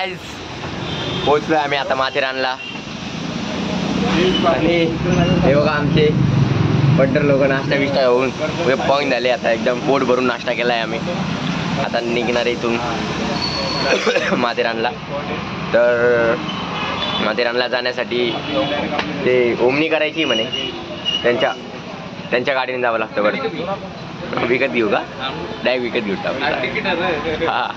Guys पोहोचलोय आम्ही आता माथेरानला आणि हे बघा आमचे बंडर लोक नाश्ता बिष्टा होऊन पॉईंट झाले. आता एकदम पोट भरून नाश्ता केलाय आम्ही. आता निघणार इथून माथेरानला. तर माथेरानला जाण्यासाठी ते ओमनी करायची म्हणे, त्यांच्या गाडीने जावं लागतं. बरं विकत घेऊ का? डायरेक्ट विकत घेऊ टाकू. हा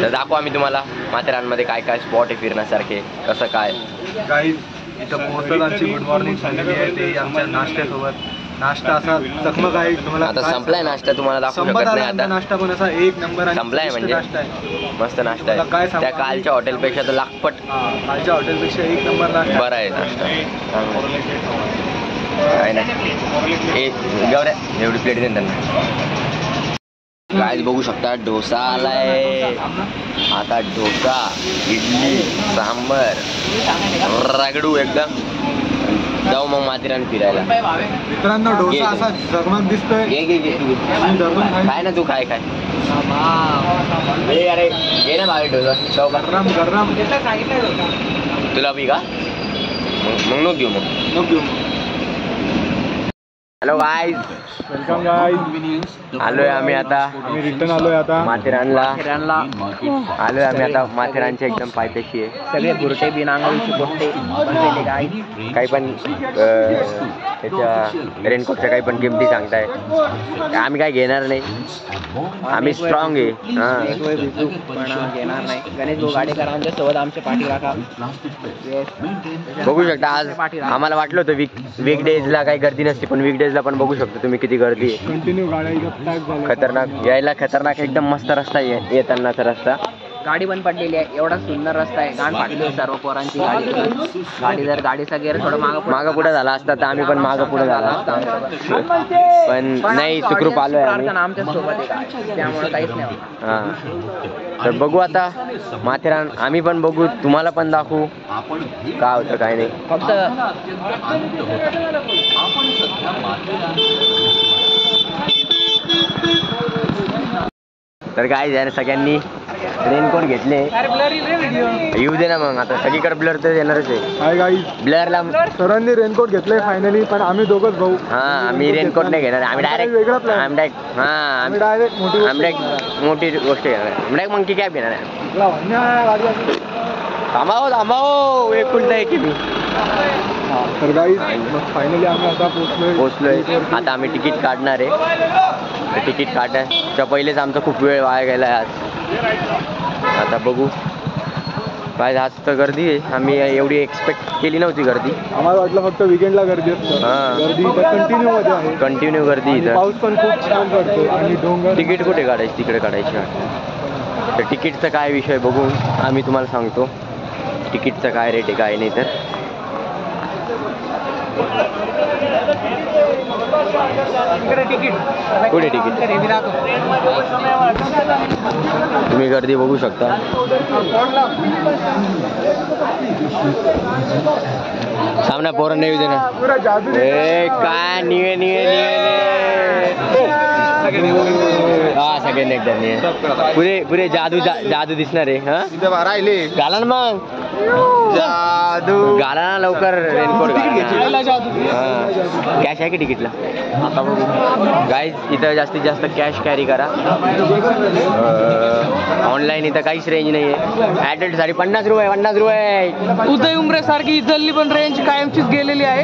तर दाखवू आम्ही तुम्हाला माथेरानमध्ये काय काय स्पॉट आहे फिरण्यासारखे, कसं काय. गाईज इथं पोहोचतानाची गुड मॉर्निंग सांगितली आहे ते आमच्या नाश्त्यासोबत. नाश्ता असा चकमक आहे तुम्हाला. आता संपलाय नाश्ता, तुम्हाला दाखवू शकत नाही आता. नाश्ता पण असा एक नंबर संपलाय म्हणजे नाश्ता आहे, मस्त नाश्ता आहे. काय त्या कालच्या हॉटेलपेक्षा तर लाखपट कालच्या हॉटेलपेक्षा एक नंबर नाश्ता बरं आहे नाश्ता. काय नाही गौऱ्या एवढी प्लेट देईन त्यांना. काय बघू शकता डोसा आलाय. आता डोसा, इडली, सांबर, रगडू एकदम. जाऊ मग माथेरान फिरायला. मित्रांनो डोसा असा झगमग दिसतोय. घे काय ना तू काय अरे घे ना भावे डोसा. गरम गरम तुला बी का? मग नको घेऊ. Hello guys, welcome guys. आलोय आम्ही आता रिटर्न आलोय आता माथेरानला आलोय आम्ही आता. माथेरानच्या एकदम पायथ्याशी आहे. सगळे बुरटे बिनांगाची गोष्टी काही पण त्याच्या रेनकोटच्या काही पण किमती सांगताय. आम्ही काय घेणार नाही, आम्ही स्ट्रॉंग आहे. पण घेणार नाही. गणेश भाऊ गाडेकर आमच्या सोबत आमच्या पाठी राखा. बघू शकता आज आम्हाला वाटलं होतं वीकडेजला काही गर्दी नसते, पण वीकडेजला पण बघू शकतो तुम्ही किती गर्दी आहे. कंटिन्यू गाड्या खतरनाक यायला, खतरनाक एकदम मस्त रस्ता आहे येतानाचा रस्ता. गाडी पण पडलेली आहे. एवढा सुंदर रस्ता आहे. गाण फाटली सर्व पोरांची गाडी जर गाडीचा गेअर थोडं मागं पुढे झाला असता तर आम्ही पण मागं पुढे झाला असता, पण नाही सुखरूप आलोय आम्ही. आमच्या सोबत आहे त्यामुळे काहीच नाही. हा तर बघू आता माथेरान आम्ही पण बघू, तुम्हाला पण दाखवू काय होतं काय नाही. फक्त तर काय झालं सगळ्यांनी रेनकोट घेतले. येऊ दे ना मग, आता सगळीकडे ब्लर तर येणारच आहे. हाय गाईज, ब्लरला सरांनी रेनकोट घेतले फायनली, पण आम्ही दोघंच भाऊ. हा आम्ही रेनकोट नाही घेणार. आम्ही डायरेक्ट मोठी गोष्ट घेणार. डायरेक्ट मंकी कॅब घेणार आहे. थांबाव एकुलता आहे की मी. तर गाईज फायनली आम्ही आता पोचलोय. आता आम्ही तिकीट काढणार आहे. तिकीट काढायच्या पहिलेच आमचा खूप वेळ वाया गेला आज. आता बघू काय. आज तर गर्दी आहे, आम्ही एवढी एक्सपेक्ट केली नव्हती गर्दी. आम्हाला वाटलं फक्त विकेंडला गर्दी असतं. गर्दी कंटिन्यू मध्ये आहे. कंटिन्यू गर्दी इथं. पाऊस पण खूप छान पडतो आणि डोंगर. तिकीट कुठे काढायची? तिकडे काढायची. तर तिकीटचा काय विषय बघून आम्ही तुम्हाला सांगतो. तिकीटचा काय रेट आहे काय नाही. तर कुठे तिकीट तुम्ही गर्दी बघू शकता. सामना पोरण नाही दे ना. काय निळे हा सगळे एकदा पुरे जादू दिसणार आहे. हा राहिले घाला ना मग, घाला ना लवकर रेनकोट. कॅश आहे की तिकीटला? आता बघू गाईज, इथं जास्तीत जास्त कॅश कॅरी करा. ऑनलाईन इथं काहीच रेंज नाही आहे. ॲडल्ट साठी 50 रुपये. उदय उमरे सारखी इथली पण रेंज कायमचीच गेलेली आहे,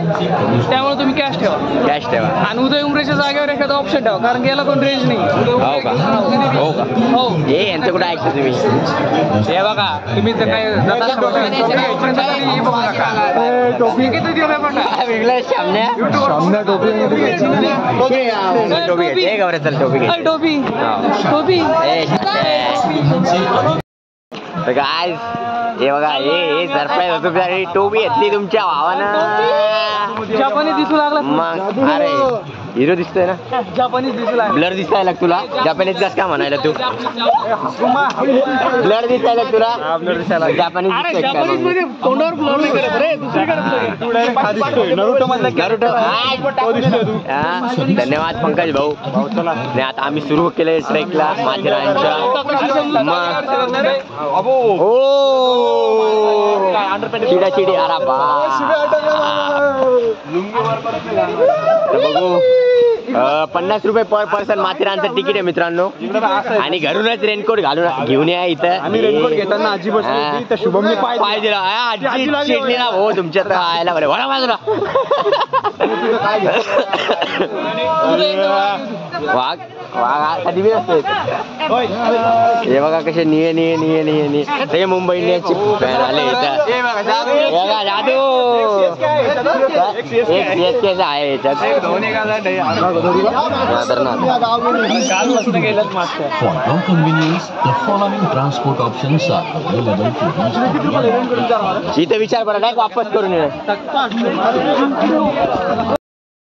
त्यामुळे तुम्ही कॅश ठेवा. आणि उदय उमरेच्या जागेवर एखादा ऑप्शन ठेवा, कारण गेला पण रेंज नाही. हो का? हो हे यांचं कुठं ऐकता तुम्ही? हे बघा तुम्ही तर काय वेगळं सामन्या तर काय हे बघा, हे सरप्राईज होतं तुमच्यासाठी. टोपी घेतली तुमच्या भावानं. दिसू लागला मग. अरे हिरो दिसतोय ना, जपानीज दिसला ब्लर दिसायला तुला. जपानीज कस का म्हणायला तू? ब्लर दिसायला तुला, जपानीज अरे दिसतोय का जपानीज मग? मध्ये तोंडावर ब्लर नाही करत रे, दुसरीकडे नरुटो मधला धन्यवाद पंकज भाऊ. नाही आता आम्ही सुरू केले ट्रेकला माथेरानच्या. चिडा चिडी अरा बा बघू. 50 रुपये पर पर्सन माथेरानचं तिकीट आहे मित्रांनो. आणि घरूनच रेनकोट घालून घेऊन या इथं. आम्ही रेनकोट घेताना आजी बसली होती, तर शुभमने पाय दिला. आजी चिडली ना हो तुमच्या तर आयला बरे वळा बाजूला. वाघ वाघ कधी बी असते. हे बघा कसे निये निये निये निये निये ते मुंबई इंडियन्सची फॅन आले इथं. बघा जादू एक CSK आहे याच्यात. For your convenience, the following transport options are available to reach the इथं विचार करा नाही वापस करून ये.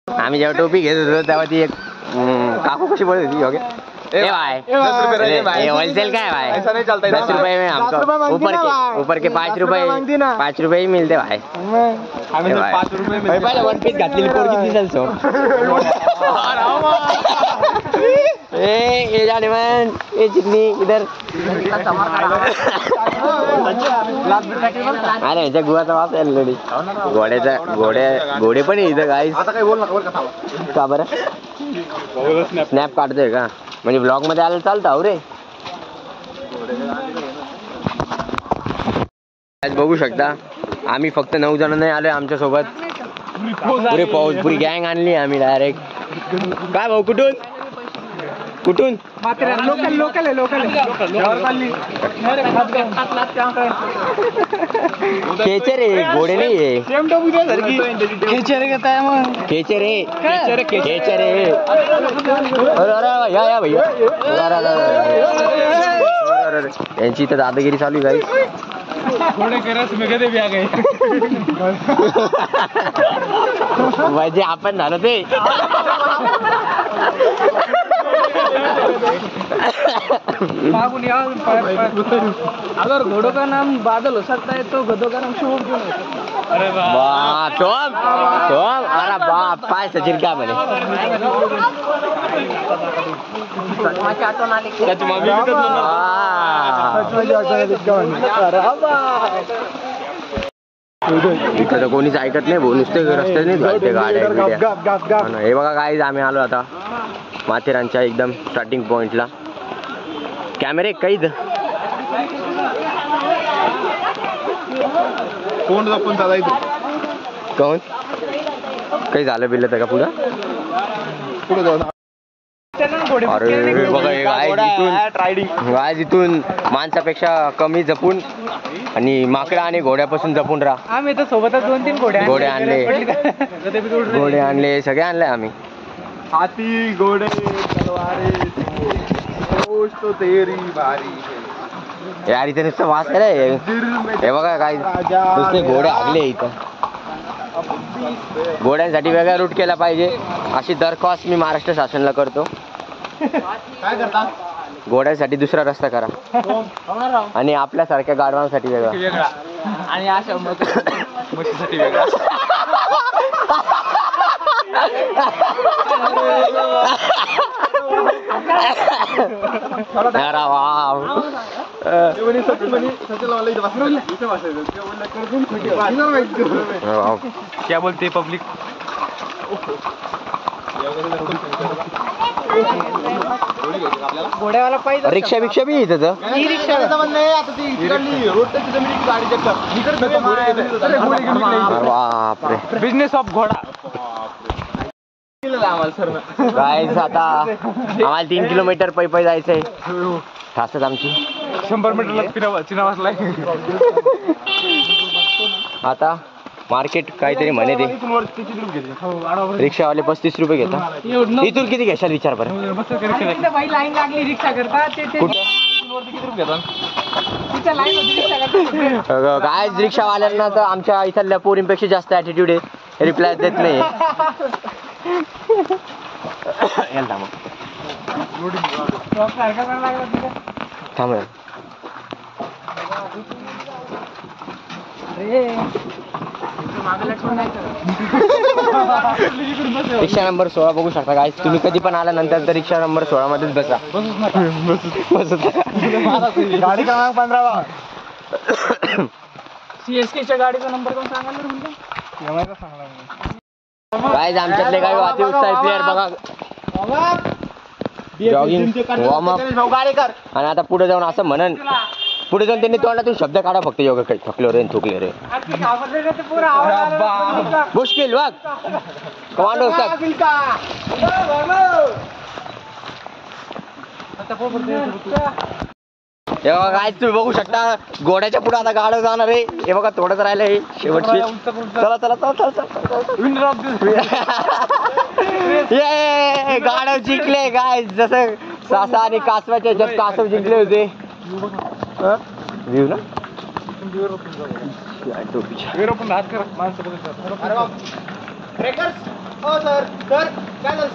आम्ही जेव्हा टोपी घेत होतो तेव्हा ती एक काकू कशी बोलत होती योगे होलसेल काय भाई 10 रुपये में हमको ऊपर के 5 रुपये ही मिलते भाई. पहिले 1 पीस घातलेली पोरगी दिसेल सो. ए जाने मन ए चिकनी इधर. अरे ह्याच्या गुहाचा वास आहे घोडे पण इथं गाईस. का बरं स्नॅप काढतोय का म्हणजे ब्लॉग मध्ये आलं चालतं हो रे. बघू शकता आम्ही फक्त 9 जण नाही आलोय आमच्या सोबत. पुरी गँग आणली आम्ही डायरेक्ट. काय भाऊ कुठून कुठून? लोकल खेचर आहे घोडे नाही आहे. खेचर घेताय मग खेचर आहे या भैया. यांची इथं दादागिरी चालू आहे म्हणजे आपण झालं ते. अगर घोड़ों का नाम बादल हो सकता है तो गधों का नाम शुभ क्यों नहीं? अरे सोम अरे बाप पाय सचिन काय म्हणे. इथं तर कोणीच ऐकत नाही भाऊ. नुसते रस्ते नाही घालते गाड्या. हे बघा काय आम्ही आलो आता माथेरानच्या एकदम स्टार्टिंग पॉइंटला. कॅमेरे कैद कोण जपून चालायचं कोण काही झालं बिलं तर का पुढं. अरे बघा गाय जिथून माणसापेक्षा कमी जपून आणि माकडा आणि घोड्यापासून जपून राहा. आम्ही तर सोबतच 2-3 घोडे आणले सगळे आणले आम्ही. हाती घोडे तलवारे तो तेरी बारी यार इथे नुसतं वास आहे. हे बघा काय नुसते घोडे हागले इथं. घोड्यांसाठी वेगळा रूट केला पाहिजे अशी दरख्वास्त मी महाराष्ट्र शासनाला करतो. काय करता घोड्यांसाठी दुसरा रस्ता करा आणि आपल्यासारख्या गाढवांसाठी वेगळा आणि अशा म्हशीसाठी वेगळा. क्या बोलते पब्लिक. घोड्यावाला पाहिजे. रिक्षा बिक्षा बी इथं तर. बापरे बिझनेस ऑफ घोडा. गाईस आता आम्हाला 3 किलोमीटर पै जायचंय. ठासच आमची 100 मीटरला चिनावासला. आता मार्केट काहीतरी म्हणे ते रिक्षावाले 35 रुपये घेतात. इथून किती घेशाल विचार बरं. लाईन लागली रिक्षा करता काय रिक्षावाल्यांना तर आमच्या इथल्या पोरींपेक्षा जास्त ऍटिट्यूड आहे. रिप्लाय देत नाही. याला थांब थांब. रिक्षा नंबर 16 बघू शकता काय तुम्ही कधी पण आल्यानंतर तर रिक्षा नंबर 16 मध्येच बसा. गाडी क्रमांक 15. CSK च्या गाडीचा नंबर कोण सांगाल काय आमच्यातले काही अति उत्साही प्लेअर बघा जॉगिंग वॉर्मअप आणि आता पुढे जाऊन असं म्हणन पुढे जाऊन त्यांनी तोंडातून शब्द काढा फक्त योगा काही थकलो रे थुकले रे मुश्किल बघ कमांडो हे बघा काय तुम्ही बघू शकता घोड्याच्या पुढे आता गाडं जाणार आहे हे बघा थोडंच राहिलंय शेवटची चला चला चला चला ये गाडव जिंकले काय जसं सासा आणि कासवाच्या ह्याच्यात कासव जिंकले होते व्ह्यू ना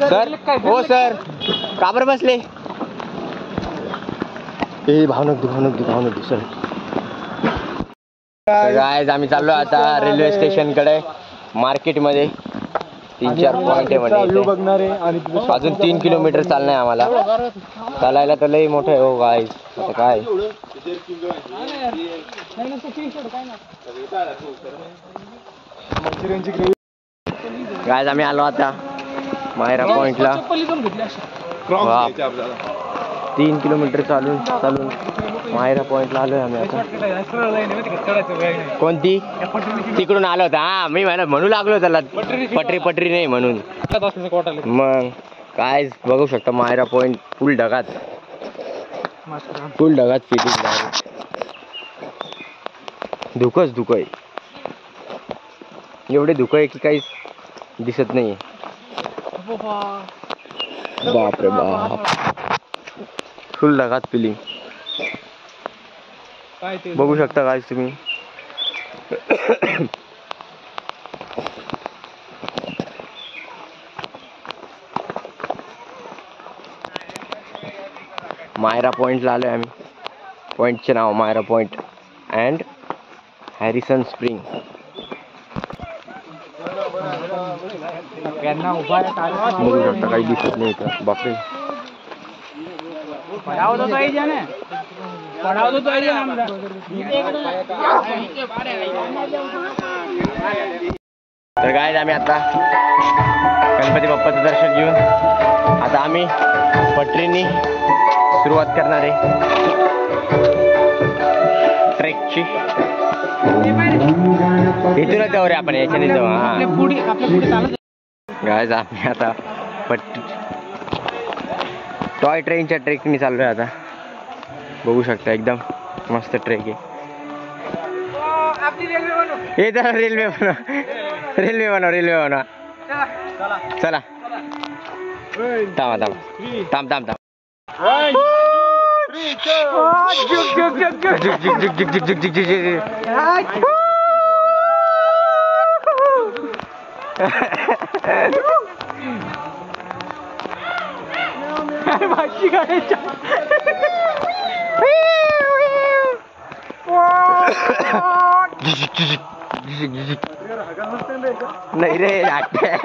सर हो सर का बरं बसले भावनक सर गायज आम्ही चाललो आता रेल्वे स्टेशन कडे मार्केट मध्ये 3-4 पॉइंट आहे म्हणजे अजून 3 किलोमीटर चालणं आहे आम्हाला चालायला तर लई मोठं आहे हो गायज आता काय गायज आम्ही आलो आता मायरा पॉइंटला 3 किलोमीटर चालून मायरा पॉइंटला आलोय आम्ही आता कोणती तिकडून आलो होता हा मी म्हणू लागलो त्याला पटरी नाही म्हणून मग काय बघू शकता मायरा पॉइंट फुल ढगात फिटिंग धुकच आहे एवढे धुकं आहे की काहीच दिसत नाही बापरे बाप फुल ढगात फिलिंग बघू शकता काय तुम्ही मायरा पॉइंटला आलोय आम्ही पॉइंटचे नाव Myra point and Harrison spring बघू शकता काही दिसत नाही इथं बापरे तर काय आम्ही आता गणपती बाप्पाचं दर्शन घेऊन आता आम्ही पटरीनी सुरुवात करणार आहे ट्रेकची इथूनच जाऊ रे आपण याच्याने जाऊ हा गायज आम्ही आता टॉय ट्रेनच्या ट्रेकनी चाललोय आता बघू शकता एकदम मस्त ट्रेक आहे हे जरा रेल्वे बनव चला थांब नाही रे ट्रेन